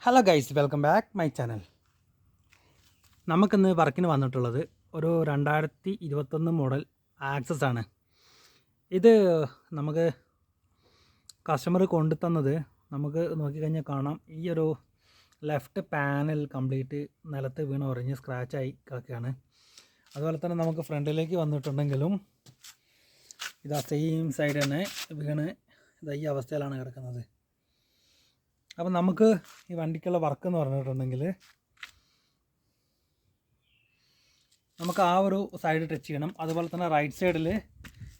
Hello guys, welcome back my channel. നമുക്കിന്ന് വർക്കിന് വന്നിട്ടുള്ളത് ഒരു 2021 മോഡൽ ആക്സസ് ആണ്. ഇത് നമുക്ക് കസ്റ്റമർ കൊണ്ടുതന്നത് നമുക്ക് നോക്കിക്കഴിഞ്ഞാൽ കാണാം. ഈ ഒരു ലെഫ്റ്റ് പാനൽ കംപ്ലീറ്റ് നിലത്ത് വീണ് ഉറഞ്ഞ് സ്ക്രാച്ചായി കിടക്കുകയാണ്. അതുപോലെ തന്നെ നമുക്ക് ഫ്രണ്ടിലേക്ക് വന്നിട്ടുണ്ടെങ്കിലും ഇതാ സെയിം സൈഡ് തന്നെ വീണ് ഇതാ ഈ അവസ്ഥയിലാണ് കിടക്കുന്നത്. അപ്പം നമുക്ക് ഈ വണ്ടിക്കുള്ള വർക്ക് എന്ന് പറഞ്ഞിട്ടുണ്ടെങ്കിൽ നമുക്ക് ആ ഒരു സൈഡ് ടച്ച് ചെയ്യണം. അതുപോലെ തന്നെ റൈറ്റ് സൈഡിൽ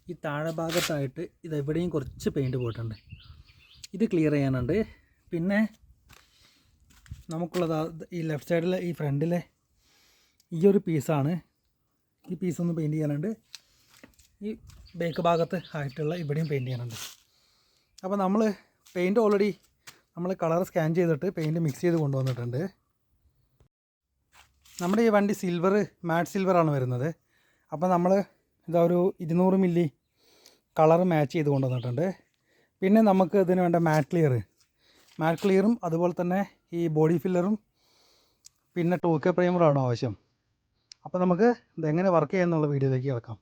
ഈ താഴെ ഭാഗത്തായിട്ട് ഇതെവിടെയും കുറച്ച് പെയിൻറ്റ് പോയിട്ടുണ്ട്. ഇത് ക്ലിയർ ചെയ്യാനുണ്ട്. പിന്നെ നമുക്കുള്ളത് ഈ ലെഫ്റ്റ് സൈഡിലെ ഈ ഫ്രണ്ടിലെ ഈ ഒരു പീസാണ്. ഈ പീസൊന്ന് പെയിൻറ്റ് ചെയ്യാനുണ്ട്. ഈ ബേക്ക് ഭാഗത്ത് ആയിട്ടുള്ള ഇവിടെയും പെയിൻറ്റ് ചെയ്യാനുണ്ട്. അപ്പോൾ നമ്മൾ പെയിൻറ്റ് ഓൾറെഡി നമ്മൾ കളർ സ്കാൻ ചെയ്തിട്ട് പെയിൻറ്റ് മിക്സ് ചെയ്ത് കൊണ്ടുവന്നിട്ടുണ്ട്. നമ്മുടെ ഈ വണ്ടി മാറ്റ് സിൽവറാണ് വരുന്നത്. അപ്പോൾ നമ്മൾ ഇതാ ഒരു 200 മില്ലി കളർ മാച്ച് ചെയ്ത് കൊണ്ടുവന്നിട്ടുണ്ട്. പിന്നെ നമുക്ക് ഇതിന് വേണ്ട മാറ്റ് ക്ലിയറും അതുപോലെ തന്നെ ഈ ബോഡി ഫില്ലറും പിന്നെ ടൂക്കെ പ്രൈമറാണ് ആവശ്യം. അപ്പോൾ നമുക്ക് ഇതെങ്ങനെ വർക്ക് ചെയ്യാമെന്നുള്ള വീഡിയോയിലേക്ക് കിടക്കാം.